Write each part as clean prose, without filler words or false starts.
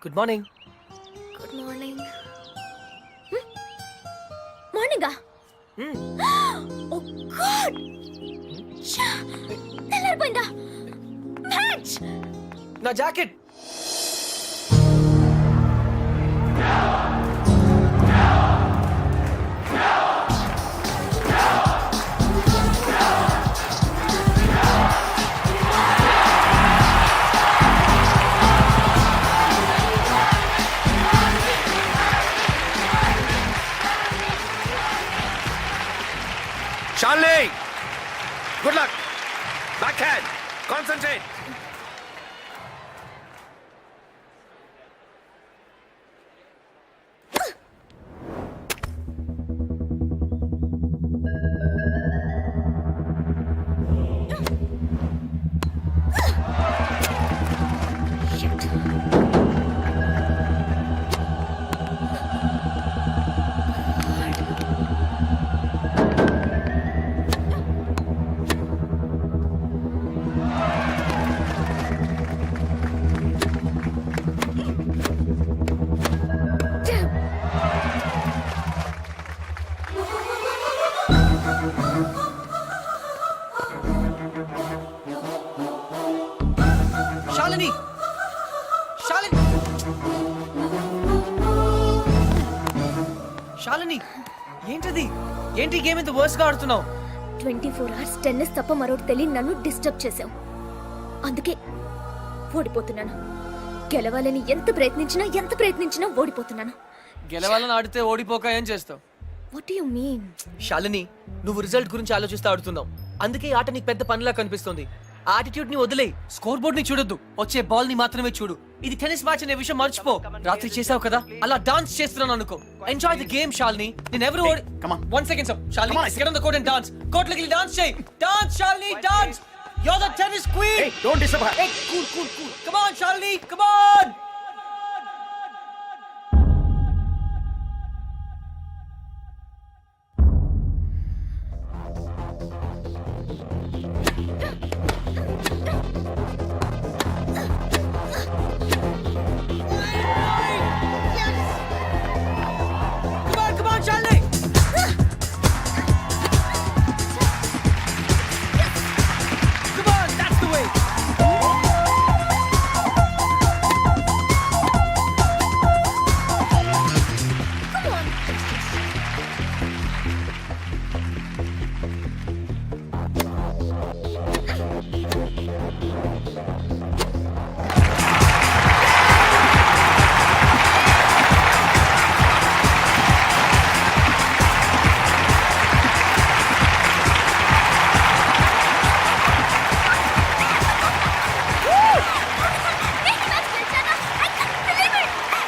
Good morning. Good morning. మార్నింగా? Oh god, తెల్లారిపోయిందా? Match. నా jacket. Charlie! Good luck! Backhand! Concentrate! Shalini, Shalini, Shalini, ఏంటది? ఏంటి గేమ్ ఇంత వర్స్ గా ఆడుతున్నావు? 24 hours టెన్నిస్ తప్ప మరొకటి తెలియని నన్ను డిస్టర్బ్ చేసావు. అందుకే ఓడిపోతున్నాను. గెలవాలని ఎంత ప్రయత్నించినా ఓడిపోతున్నాను. గెలవాలని ఆడితే ఓడిపోక ఏం చేస్తావు? What you mean? శాలిని, నువ్వు రిజల్ట్ గురించి ఆలోచిస్తూ ఆడుతున్నావు. అందుకే ఈ ఆట నీకు పెద్ద పనిలా కనిపిస్తుంది. ఆటిట్యూడ్ ని వదిలే, స్కోర్ బోర్డ్ ని చూడొద్దు, వచ్చే బాల్ ని మాత్రమే చూడు. ఇది టెన్నిస్ మ్యాచ్ అనే విషయం మర్చిపో. రాత్రి చేసావు కదా, అలా డాన్స్ చేస్తున్నాను అనుకో. Enjoy the game Shalini. నేను ఎవరు ఓడి come on. 1 second sir. Shalini, get on the court and dance. Court లోకి డాన్స్ చేయి. Dance Shalini, dance. You're the tennis queen. Hey, don't disturb her. Hey, cool. Come on Shalini, come on. Come on, Charlie! Come on, that's the way! Come on.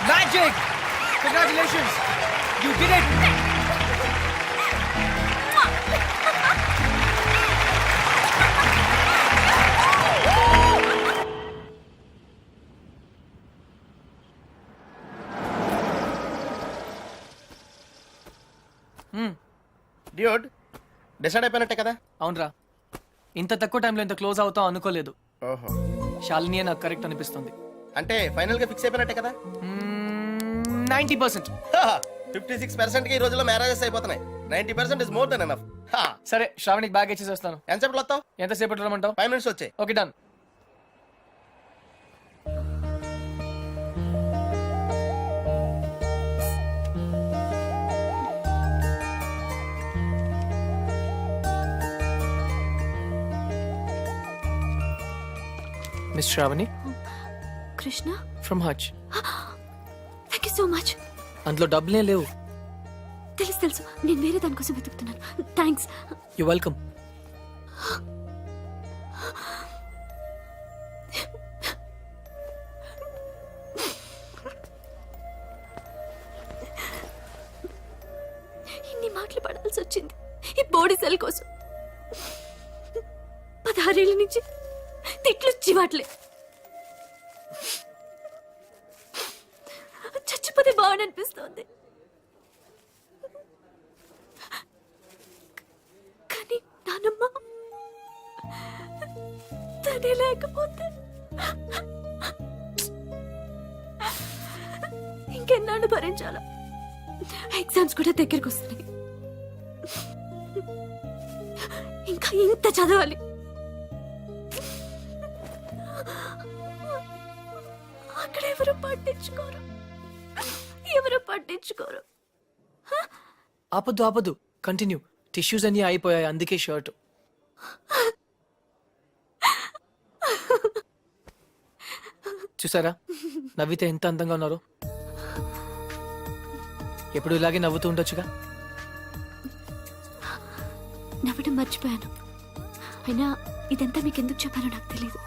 Magic! Congratulations! You did it! Dude decide అయిపోయినట్టే కదా? అవునరా, ఇంత తక్కువ టైంలో ఇంత close అవుతావు అనుకోలేదు. ఓహో, శాలినియే నాకు కరెక్ట్ అనిపిస్తుంది. అంటే ఫైనల్ గా ఫిక్స్ అయిపోయినట్టే కదా? 90%. 56% కి ఈ రోజుల్లో మ్యారేజెస్ అయిపోతున్నాయి. 90% ఇస్ మోర్ దెన్ ఎనఫ్. సరే, శ్రావణికి బ్యాగ్ ఇచ్చేసి వస్తాను. ఎంతసేపట్లో వస్తావు? ఎంతసేపట్లో రమ్మంటావు? 5 minutes వచ్చాయి. Okay, done. Miss Shravani Krishna, from Hutch. Thank you so much. అందులో డబ్బులే లేవు. తెలుసు, నేను వేరే దానికోసం వెతుకుతున్నాను. థ్యాంక్స్. You welcome. ఇన్ని మాటలు పడాల్సి వచ్చింది ఈ బాడీ సెల్ కోసం. 16 ఏళ్ళ నుంచి తిట్లు చివాట్లే. చచ్చిపోతే బాగుండనిపిస్తోంది. కానీ నానమ్మ తనే లేకపోతే ఇంకెన్నాళ్ళు భరించాలా? ఎగ్జామ్స్ కూడా దగ్గరికి వస్తున్నాయి. ఇంకా ఇంత చదవాలి. అక్కడ ఎవరు పట్టించుకోరు. ఆపద్దు కంటిన్యూ. టిష్యూస్ అన్ని అయిపోయాయి, అందుకే షర్ట్. చూసారా నవ్వితే ఎంత అందంగా ఉన్నారు. ఎప్పుడు ఇలాగే నవ్వుతూ ఉండొచ్చుగా. నవ్వడం మర్చిపోయాను. అయినా ఇదంతా మీకు ఎందుకు చెప్పానో నాకు తెలియదు.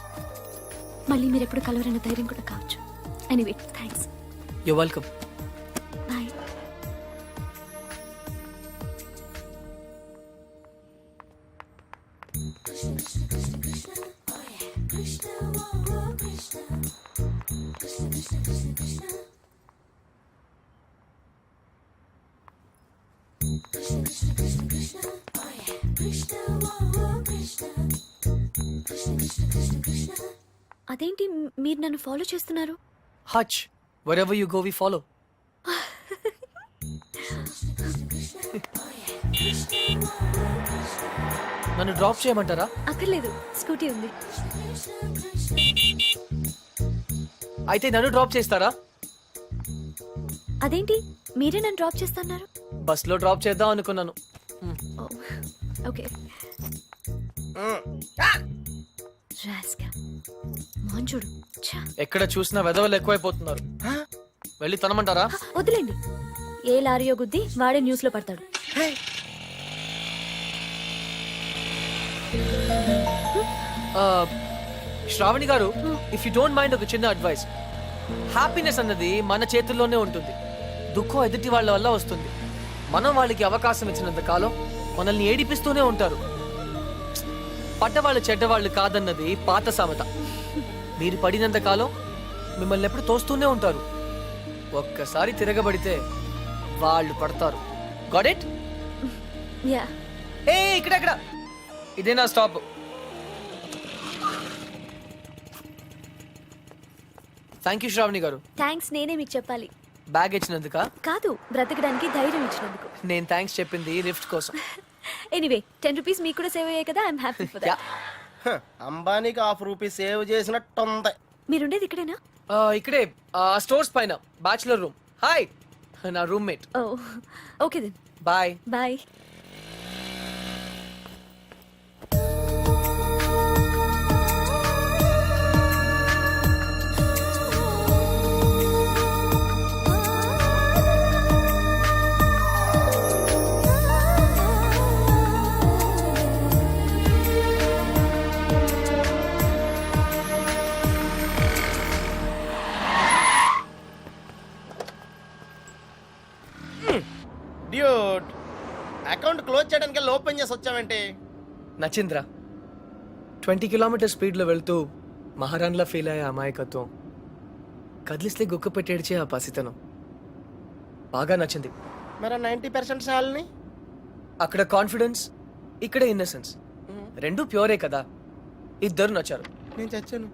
మళ్ళీ మీరు ఎప్పుడు కలవరన్న ధైర్యం కూడా కావచ్చు. Anyway thanks. You welcome. Bye. అదేంటి మీరు నన్ను ఫాలో చేస్తున్నారు? Hutch wherever you go we follow. నన్ను డ్రాప్ చేయమంటారా? అక్కర్లేదు, స్కూటీ ఉంది. అయితే నన్ను డ్రాప్ చేస్తారా? అదేంటి మీరే నన్ను డ్రాప్ చేస్తున్నారు? బస్ లో డ్రాప్ చేద్దాం అనుకున్నాను. ఓకే. రాస్కా మాంచుడు. ఎక్కడ చూసినా వెదవలు ఎక్కువైపోతున్నారు. వెళ్ళి తనమంటారా? వదిలేండి, ఏ లారీయో గుద్ది వాడే న్యూస్ లో పడతాడు. శ్రావణి గారు, ఇఫ్ యూ డోంట్ మైండ్ ఒక చిన్న అడ్వైస్. హ్యాపీనెస్ అన్నది మన చేతుల్లోనే ఉంటుంది. దుఃఖం ఎదుటి వాళ్ళ వల్ల వస్తుంది. మనం వాళ్ళకి అవకాశం ఇచ్చినంత కాలం మనల్ని ఏడిపిస్తూనే ఉంటారు. పడ్డవాళ్ళు చెడ్డవాళ్ళు కాదన్నది పాత సామెత. మీరు పడినంత కాలం మిమ్మల్ని ఎప్పుడు తోస్తూనే ఉంటారు. ఒక్కసారి తిరగబడితే వాళ్ళు పడతారు. Got it? యా. ఏ ఇక్కడ ఇదే నా స్టాప్. థ్యాంక్ యూ శ్రావణి గారు. థ్యాంక్స్ నేనే మీకు చెప్పాలి. బ్యాగ్ ఇచ్చినందుక కాదు, బ్రతకడానికి ధైర్యం ఇచ్చినందుకు. నేను థ్యాంక్స్ చెప్పింది లిఫ్ట్ కోసం. ఎనీవే 10 రూపీస్ మీకు కూడా సేవ్ అయ్యాయి కదా. I'm happy for that. అంబానీకి ₹1 సేవ్ చేసినట్టుంది. మీరుండేది ఇక్కడేనా? ఇక్కడే స్టోర్స్ పైన బ్యాచులర్ రూమ్. హాయ్, నా roommate. Oh okay then bye. Bye. Dude, account close చేయడానికి ఓపెన్ చేసి వచ్చావేంటి? నచింద్ర 20 కిలోమీటర్ స్పీడ్లో వెళ్తూ మహారాణ్లా ఫీల్ అయ్యే అమాయకత్వం, కదిలిస్తే గుక్క పెట్టేడ్చే ఆ పసితనం బాగా నచ్చింది. మరి 90% శాలని? అక్కడ కాన్ఫిడెన్స్, ఇక్కడ ఇన్నసెన్స్, రెండు ప్యూరే కదా. ఇద్దరు నచ్చారు. నేను చచ్చాను.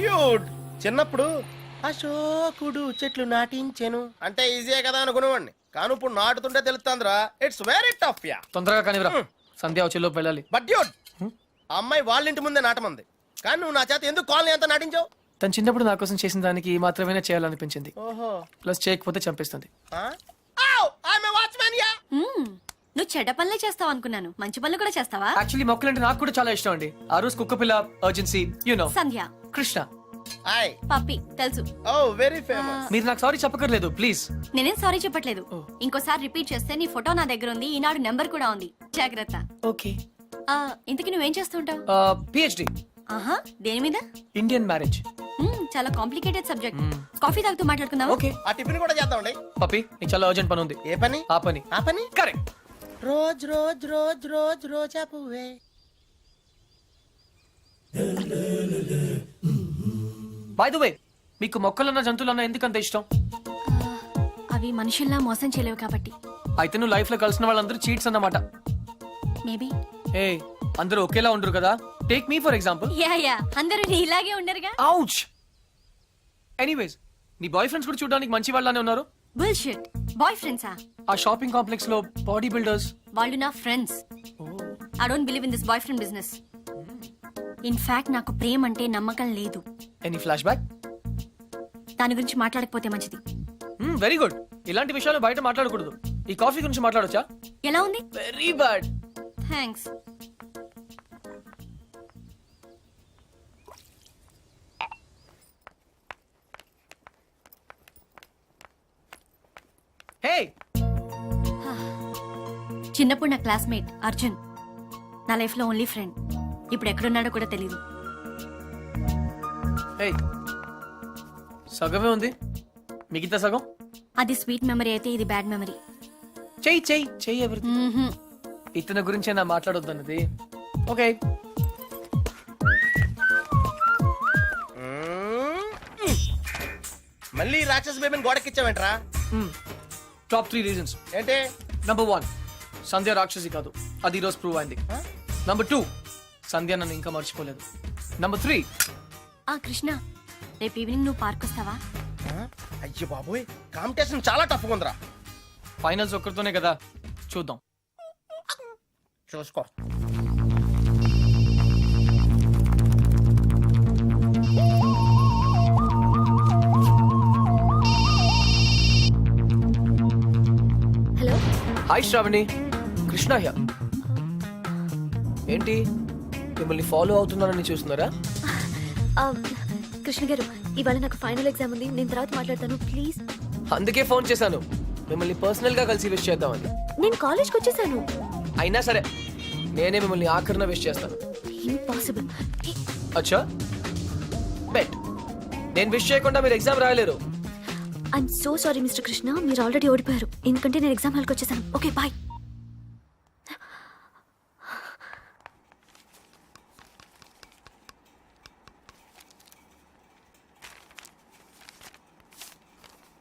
డ్యూడ్, చిన్నప్పుడు అశోకుడు చెట్లు నాటించెను అంటే ఈజీయే కదా అనుకునేవాడిని. కానీ ఇప్పుడు నాటుతుంటే తెలుస్తుందిరా, ఇట్స్ వెరీ టఫ్. యా, తొందరగా కానివ్వరా, సంధ్య వచ్చేలోపు వెళ్ళాలి. బట్ డ్యూడ్, అమ్మాయి వాళ్ళ ఇంటి ముందే నాటమంది, కానీ నువ్వు నా చేత ఎందుకు కాలనీ అంతా నాటించావు? తను చిన్నప్పుడు నా కోసం చేసిన దానికి మాత్రమే చేయాలనిపించింది. ఓహో, ప్లస్ చేయకపోతే చంపేస్తుంది. నువ్వు చెడ్డ పనులే చేస్తావు అనుకున్నాను, మంచి పనులు కూడా చేస్తావా? యాక్చువల్లీ మొక్కలంటే నాకు కూడా చాలా ఇష్టం అండి. ఆ రోజు కుక్క పిల్ల, urgency, you know, Sandhya, Krishna, hi, puppy తెలుసు. Oh very famous. మీరు నాకు సారీ చెప్పకర్లేదు ప్లీజ్. నేనేం సారీ చెప్పట్లేదు. ఇంకోసారి రిపీట్ చేస్తే నీ ఫోటో నా దగ్గర ఉంది, ఈనాడు నెంబర్ కూడా ఉంది, జాగ్రత్త. ఓకే. ఇంతకి నువ్వేం చేస్తుంటావు? పిహెచ్డి. ఆహా, దేని మీద? Indian marriage. చాలా కాంప్లికేటెడ్ సబ్జెక్ట్. కాఫీ తాగుతూ మాట్లాడుకుందాం. ఓకే. ఆ టిఫిన్ కూడా చేద్దామండి. పప్పి, నీకు చాలా అర్జెంట్ పని ఉంది. ఏ పని? ఆ పని. ఆ పని correct. Rose rose rose rose రోజా పువ్వే. బై ద వే, మీకు మొక్కలన్న జంతువులన్న ఎందుకంత ఇష్టం? అవి మనుషుల్లా మోసం చేయలేవు కాబట్టి. అయితే నువ్వు లైఫ్ లో కలిసిన వాళ్ళందరూ చీట్స్ అన్నమాట. మేబీ. ఏ అందరూ ఒకేలా ఉండరు కదా. Take me for example. Yeah అందరూ నీ ఇలాగే ఉండరుగా. ఔచ్. ఎనీవేస్, నీ బాయ్ ఫ్రెండ్స్ కూడా చూడడానికి మంచి వాళ్ళనే ఉన్నారు. బుల్షిట్. బాయ్ ఫ్రెండ్సా? ఆ షాపింగ్ కాంప్లెక్స్ లో బాడీ బిల్డర్స్. వాళ్ళు నా friends. I don't believe in this boy friend business. In fact నాకు ప్రేమ అంటే నమ్మకం లేదు. Any flash back? దాని గురించి మాట్లాడకపోతే మంచిది. Very good. ఇలాంటి విషయాలు బయట మాట్లాడకూడదు. ఈ కాఫీ గురించి మాట్లాడొచ్చా? ఎలా ఉంది? Very bad. థ్యాంక్స్. హే, చిన్నప్పుడు నా క్లాస్మేట్ అర్జున్. నా లైఫ్ లో ఓన్లీ ఫ్రెండ్. ఇప్పుడు ఎక్కడున్నాడో కూడా తెలీదు. హే, సగమే ఉంది, మిగతా సగం అది స్వీట్ మెమరీ అయితే ఇది బ్యాడ్ మెమరీ. చెయ్యి చెయ్యి చెయ్యి ఎవరిది. ఇతని గురించే నా మాట్లాడొద్దన్నది. ఓకే. మళ్ళీ రాక్షస బేబీని గోడకిచ్చావేంట్రా? Top 3 reasons. ఏంటి? నంబర్ 1, సంధ్య రాక్షసి కాదు, అది ఈరోజు ప్రూవ్ అయింది. నంబర్ 2, సంధ్య నన్ను ఇంకా మర్చిపోలేదు. నంబర్ 3, ఆ కృష్ణ, రేపు ఈవినింగ్ నువ్వు పార్క్ వస్తావా? అయ్యో బాబోయ్, కాంపిటీషన్ చాలా టఫ్గా ఉందిరా. ఫైనల్స్ ఒక్కరితోనే కదా, చూద్దాం. చూసుకో. Hello. Hi Shravani, Krishna here. ఏంటి, మిమ్మల్ని ఫాలో అవుతున్నానని చూస్తున్నారా? కృష్ణ గారు, ఇవాళ నాకు ఫైనల్ ఎగ్జామ్ ఉంది, నేను తర్వాత మాట్లాడతాను ప్లీజ్. అందుకే ఫోన్ చేశాను, మిమ్మల్ని పర్సనల్ గా కలిసి విష్ చేద్దామని. నేను కాలేజ్కి వచ్చేసాను. అయినా సరే నేనే మిమ్మల్ని ఆఖరిన విష్ చేస్తాను. ఇంపాసిబుల్. అచ్చా, బెట్. నేను విష్ చేయకుండా మీరు ఎగ్జామ్ రాయలేరు. I'm so sorry mister Krishna, మీరు ఆల్రెడీ ఓడిపోయారు, ఎందుకంటే నేను ఎగ్జామ్ హాల్కి వచ్చేసాను. Okay bye.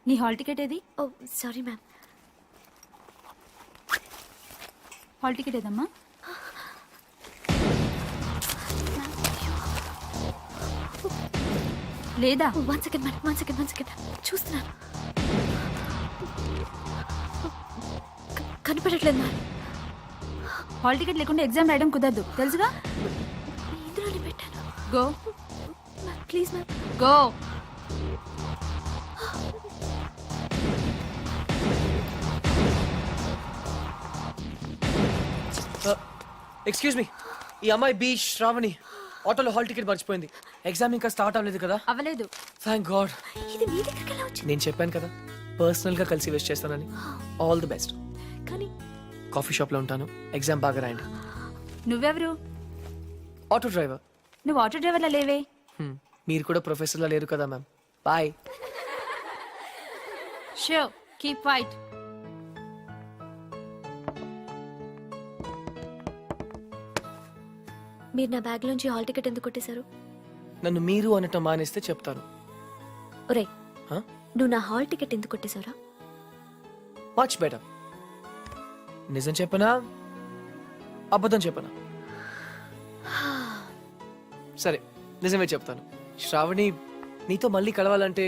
నీ హాల్ టికెట్ ఏది? Oh sorry ma'am. Hall ticket ఏదమ్మా? లేదా? One second madam, one second చూస్తున్నాను. కనిపెట్టట్లేదు మ్యామ్. హాల్ టికెట్ లేకుండా ఎగ్జామ్ రాయడం కుదరదు, తెలుసుగా? ఇందులోనే పెట్టాను. Go ma'am please ma'am. Go. Excuse me, ఈ అమ్మాయి బి శ్రావణి ఆటోలో హాల్ టికెట్ మర్చిపోయింది. ఎగ్జామ్ ఇంకా స్టార్ట్ అవ్వలేదు కదా? అవ్వలేదు. Thank God. ఇది మీ దగ్గరికి ఎలా వచ్చింది? నేను చెప్పాను కదా, పర్సనల్ గా కలిసి విష్ చేస్తానని. All the best. కానీ కాఫీ షాప్ లో ఉంటాను, ఎగ్జామ్ బాగా రాయండి. నువ్వెవరు? Auto driver. నువ్వు ఆటో డ్రైవర్లా లేవే. మీరు కూడా ప్రొఫెసర్ లా లేరు కదా ma'am. Bye. Show keep fight. మీరు నా బ్యాగ్ లోంచి హాల్ టికెట్ ఎందుకు కొట్టేశారు? నన్ను మీరు అనటం మానేస్తే చెప్తాను. ఒరే, Huh? నువ్వు నా హాల్ టికెట్ ఎందుకు కొట్టేశారా? Much better. నిజం చెప్పనా అబద్ధం చెప్పనా? సరే, నిజమే చెప్తాను. శ్రావణి, నీతో మళ్ళీ కలవాలంటే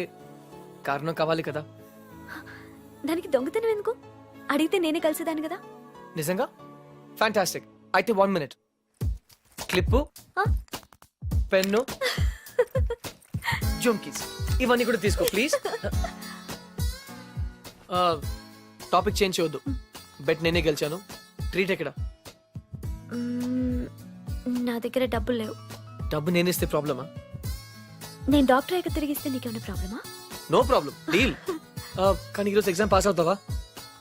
కారణం కావాలి కదా. దానికి దొంగతనం ఎందుకు? అడిగితే నేనే కలిసేదాన్ని కదా. నిజంగా? ఫ్యాంటాస్టిక్. అయితే 1 minute. క్లిప్పు, పెన్ను, జుమ్కీస్ ఇవన్నీ కూడా తీసుకో ప్లీజ్. టాపిక్ చేంజ్ చేయొద్దు. బెట్ నేనే గెలిచాను. ట్రీట్ ఎక్కడ? నా దగ్గర డబ్బులు లేవు. డబ్బు నేనేస్తే ప్రాబ్లమా? నేను డాక్టర్ అయ్యాక తిరిగిస్తే నీకేమైనా ప్రాబ్లమా? No problem, deal. కానీ ఈరోజు ఎగ్జామ్ పాస్ అవుతావా?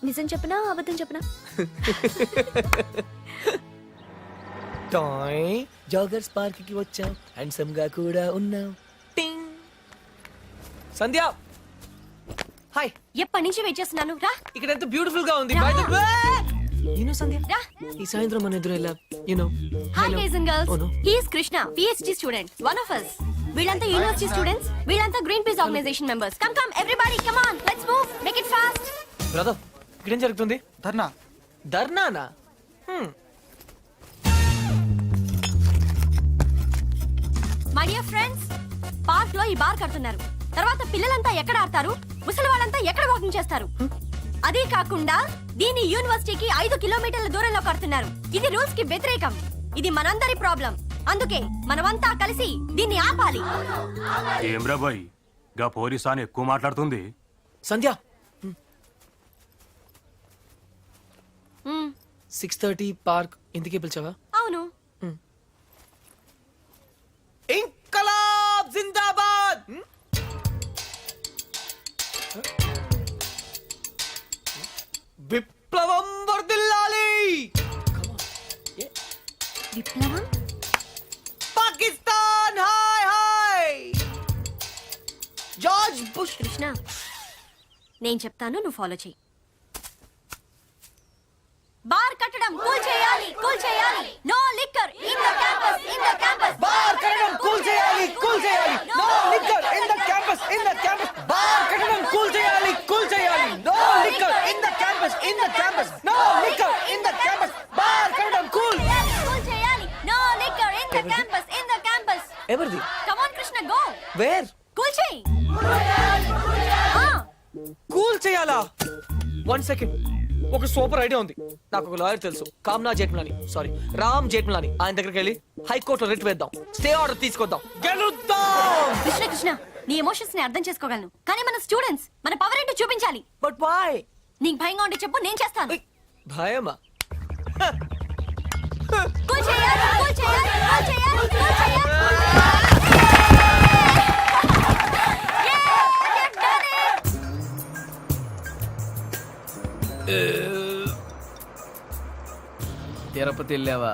నిజం చెప్పనా అబద్ధం చెప్పనా? టాయ్ జాగర్స్ పార్క్ కి వచ్చాం, హ్యాండ్సమ్ గా కూడా ఉన్నాం. టింగ్. సంధ్య, హాయ్. ఎప్పటి నుంచి వెయిట్ చేస్తున్నాను. రా. ఇక్కడ ఎంత బ్యూటిఫుల్ గా ఉంది. By the way, you Sandhya, రా. ఈ సాయంత్రం మన ఎదురు ఎలా hi guys and girls, Oh, no. He is Krishna, PhD student, one of us. వీళ్ళంతా యూనివర్సిటీ స్టూడెంట్స్, వీళ్ళంతా Greenpeace organisation members. Come everybody, come on, let's move, make it fast. Brother, ఇక్కడేం జరుగుతుంది? ధర్నా. ధర్నానా? మై డియర్ ఫ్రెండ్స్, పార్క్ లో ఈ bar కడుతున్నారు. తర్వాత పిల్లలంతా ఎక్కడ ఆడతారు, ముసలి వాళ్ళంతా ఎక్కడ వాకింగ్ చేస్తారు? అదే కాకుండా దీని యూనివర్సిటీకి 5 కిలోమీటర్ల దూరంలో కడుతున్నారు. ఇది రూల్స్ కి వ్యతిరేకం. ఇది మనందరి ప్రాబ్లం. అందుకే మనమంతా కలిసి దీన్ని ఆపాలి. ఏమ్రా బాయ్ గా పోలీసాని ఎక్కువ మాట్లాడుతుంది. సంధ్య మ్మ్, 6:30 పార్క్ ఇంటికి పిలిచావా? అవును. ఇంకలాబ్ జిందాబాద్. విప్లవం వర్ధిల్లాలి. విప్లవం? Pakistan hi hi. George bush. Krishna, నేను చెప్తాను, నువ్వు ఫాలో చెయ్యి. బార్ కట్టడం కూల్ చేయాలి, కూల్ చేయాలి. No liquor in the campus, in the campus. Bar కట్టడం కూల్ చేయాలి, కూల్ చేయాలి. No liquor in the campus, in the campus. Bar కట్టడం కూల్ చేయాలి, కూల్ చేయాలి. No liquor in the campus, in the campus. No liquor in the campus. Bar కట్టడం cool cool చేయాలి. No liquor in the campus, in the campus. ఎవరిది? Come on Krishna, go. Where? Cool చేయి. Cool చేయాలా? 1 second. ఒక super idea ఉంది. నాకు ఒక lawyer తెలుసు, కామ్నా జేట్మలాని, సారీ రామ్ జేట్మలాని. ఆయన దగ్గరికి వెళ్ళి హైకోర్టులో రిట్ వేద్దాం, స్టే ఆర్డర్ తీసుకొద్దాం, గెలుద్దాం. కృష్ణ కృష్ణ, నీ ఎమోషన్స్ ని అర్థం చేసుకోగలను, కానీ మన స్టూడెంట్స్, మన పవర్ ఏంటో చూపించాలి. But why? నీకు భయంగా ఉంటే చెప్పు, నేను చేస్తాను. భయమా? కూల్ చేయాలి, కూల్ చేయాలి, కూల్ చేయాలి, కూల్ చేయాలి. తిరుపతి వెళ్ళావా?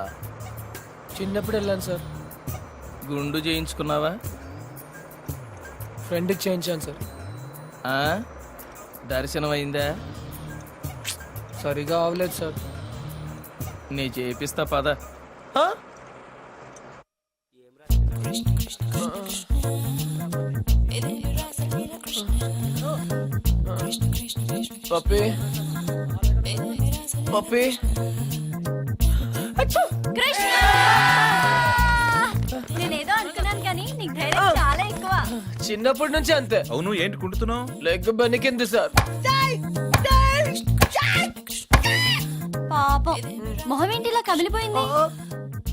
చిన్నప్పుడు వెళ్ళాను సార్. గుండు చేయించుకున్నావా? ఫ్రెండ్కి చేయించాను సార్. ఆ? దర్శనం అయిందా? సరిగా అవలేదు సార్. నీ చేపిస్తా పద. పప్పి పప్పి. కృష్ణ, నేనేదో అనుకున్నాను కానీ నీకు ధైర్యం చాలా ఎక్కువ. చిన్నప్పటి నుంచి అంతే. అవును, ఏంటి కుంటున్నావు? Leg బెనికింది sir. పాపం, మొహం ఏంటి ఇలా కమిలిపోయింది?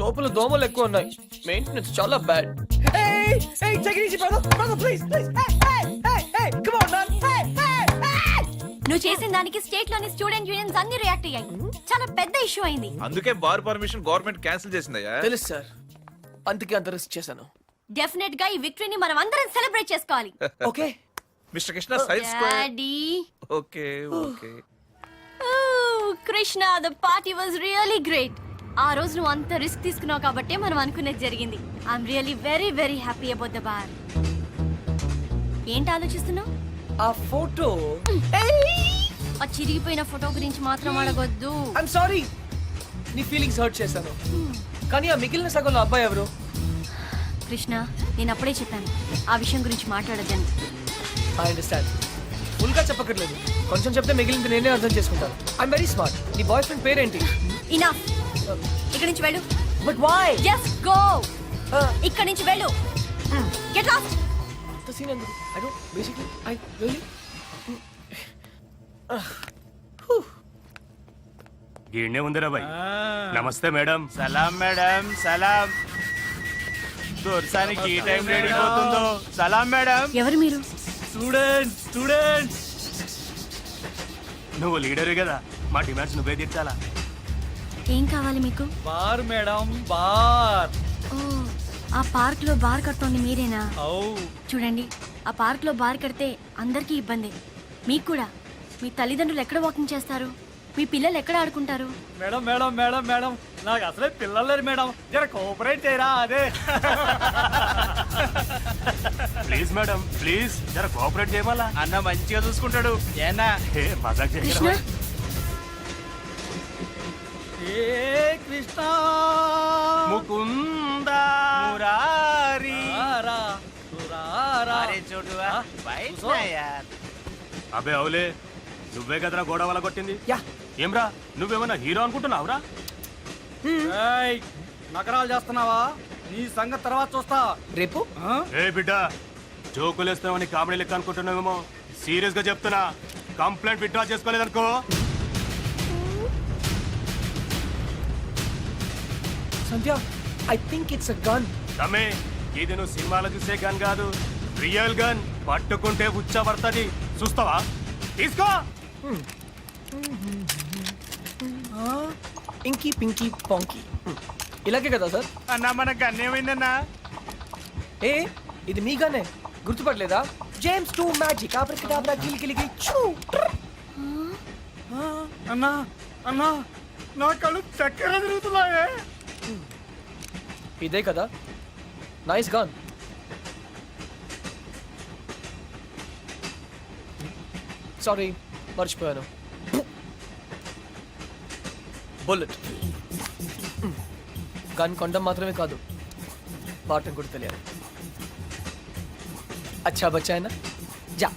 లోపల దోమలు ఎక్కువ ఉన్నాయి. మెయింటెనెన్స్ చాలా బ్యాడ్. నువ్వు చేసిన దానికి స్టేట్ లోని స్టూడెంట్ యూనియన్స్ అన్ని రియాక్ట్ అయ్యాయి. చాలా పెద్ద ఇష్యూ అయింది. అందుకే బార్ పర్మిషన్ గవర్నమెంట్ క్యాన్సిల్ చేసిందయ్యా. తెలుసు సార్, అందుకే అంత రిస్క్ చేశాను. డెఫినెట్ గా ఈ విక్టరీని మనం అందరం సెలబ్రేట్ చేసుకోవాలి. Okay mister Krishna side square. Daddy. Okay okay. Krishna, the party was really great. ఆ రోజు నువ్వు అంత రిస్క్ తీసుకున్నావు కాబట్టి మనం అనుకునేది జరిగింది. I'm really very very happy about the bar. ఏంటి ఆలోచిస్తున్నావు? ఆ ఫోటో. ఆ చిరిగిపోయిన ఫోటో గురించి మాత్రం అడగొద్దు. ఐఎమ్ సారీ, నీ ఫీలింగ్స్ హర్ట్ చేశాను. కానీ ఆ మిగిలిన సగంలో అబ్బాయి ఎవరు? కృష్ణ, నేను అప్పుడే చెప్పాను ఆ విషయం గురించి మాట్లాడొద్దని. I understand. ఫుల్ గా చెప్పక్కర్లేదు, కొంచెం చెప్తే మిగిలింది నేనే అర్థం చేసుకుంటాను. I'm very smart. నీ బాయ్ ఫ్రెండ్ పేరేంటి? ఇనఫ్. ఇక్కడి నుంచి వెళ్ళు. But why? Just go. ఇక్కడి నుంచి వెళ్ళు. Get lost. అంత సీన్ ఎందుకు? I don't basically I really. ఈడనే ఉందిరా బాయ్. నమస్తే మేడం. సలాం మేడం, సలాం. దొర్సానికి ఈ టైం రెడీ అవుతుందో. సలాం మేడం. ఎవరు మీరు? Student student. నువ్వు లీడరు కదా, మా డిమాండ్స్ నువ్వే తీర్చాలా. ఏం కావాలి మీకు? Bar madam, bar. ఓ, ఆ పార్క్ లో బార్ కడుతోంది మీరేనా? ఔ. చూడండి, ఆ పార్క్ లో బార్ కడితే అందరికీ ఇబ్బంది. మీకు కూడా. మీ తల్లిదండ్రులు ఎక్కడ వాకింగ్ చేస్తారు? మీ పిల్లలు ఎక్కడ ఆడుకుంటారు? మేడం మేడం మేడం మేడం, నాకు అసలే పిల్లలు లేరు మేడం, జర కోఆపరేట్ చేయరా. అదే ప్లీజ్ మేడం ప్లీజ్, జర కోఆపరేట్ చేయమలా. అన్న మంచిగా చూసుకుంటాడు. ఏనా? ఏ మజాక్ కృష్ణ, చేయరా. ఏ కృష్ణ ముకుందా మురారి. అరే చోటువా, బయట యార్. అబే అవులే, నువ్వే కదరా గోడ వల్ల కొట్టింది. యా. ఏమ్రా, నువ్వేమన్నా హీరో అనుకుంటున్నావురా? నకరాలు చేస్తున్నావా? నీ సంగతి తర్వాత చూస్తా రేపు ఆ? ఏ బిడ్డ జోకులు వేస్తామని కామెడీ లెక్క అనుకుంటున్నావేమో సీరియస్ గా చెప్తున్నా కంప్లైంట్ విత్డ్రా చేసుకోలేదనుకో Sandhya I think it's a gun. తమ్మి ఇది నువ్వు సినిమాలో చూసే గన్ కాదు రియల్ గన్ పట్టుకుంటే ఉచ్చ పడుతుంది చూస్తావా తీసుకో ఇంకీ పింకీ పాంకీ. ఇలాగే కదా సార్? అన్నా మన గన్ ఏమైందన్నా? ఏ ఇది మీ గన్నే గుర్తుపట్టలేదా? జేమ్స్ 2 మ్యాజిక్ ఆబ్రకడాబ్రా కిలికిలికి చూ. అన్నా అన్నా నా కళ్ళు చక్కెర తిరుగుతున్నాయే. ఇదే కదా నైస్ గన్. సారీ మర్చిపోయాను. బుల్లెట్. గన్ కొండం మాత్రమే కాదు వాడటం కూడా తెలియాలి. అచ్చా బచ్చాయనా జా.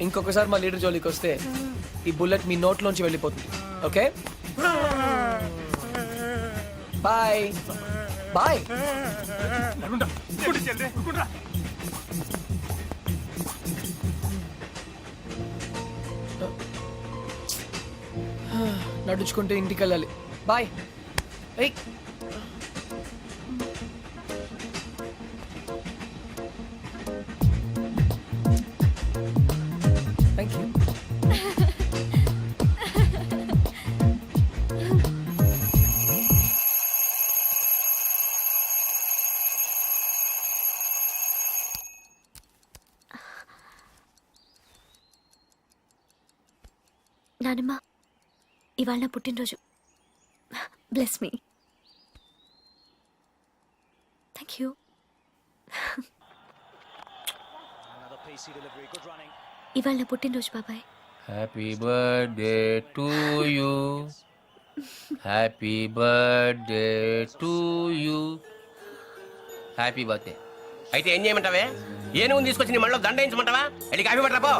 ఇంకొకసారి మా లీడర్ జోలికి వస్తే ఈ బుల్లెట్ మీ నోట్లోంచి వెళ్ళిపోతుంది. Okay bye bye. నడుచుకుంటూ ఇంటికి వెళ్ళాలి. బాయ్. ఏయ్ థ్యాంక్ యూ. నానమ్మ ఇవాళ నా పుట్టినరోజు. Bless me. Thank you. ఇవాళ నా పుట్టినరోజు బాబాయ్. Happy birthday to you, happy birthday to you. Happy birthday. అయితే ఏం చేయమంటావే? ఏనుగుని తీసుకొచ్చి నీ మళ్ళీ దండ వేయించమంటావా? వెళ్ళి కాఫీ పట్టరా పో.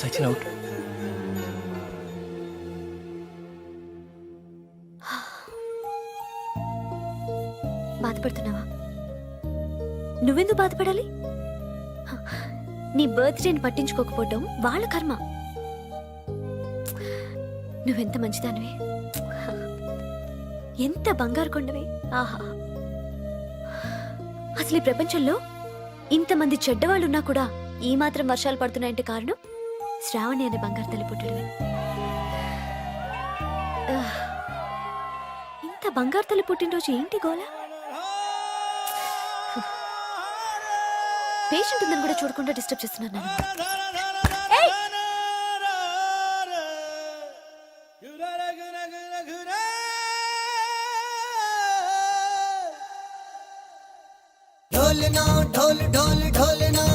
సచిన్ అవుట్. బాధపడుతున్నావా? నువ్వెందుకు బాధపడాలి? నీ బర్త్డేని పట్టించుకోకపోవడం వాళ్ళ కర్మ. నువ్వెంత మంచిదానివి, ఎంత బంగారు కొండవి. ఆహా, అసలు ఈ ప్రపంచంలో ఇంతమంది చెడ్డవాళ్ళున్నా కూడా ఈ మాత్రం వర్షాలు పడుతున్నాయంటే కారణం శ్రావణి అనే బంగారు తల్లి పుట్టడమే. ఇంత బంగారు తల్లి పుట్టినరోజు ఏంటి గోలా? పేషెంట్ ఉందని కూడా చూడకుండా డిస్టర్బ్ చేస్తున్నాను నేను. ఏయ్! ढोलना ढोल ढोल ढोलना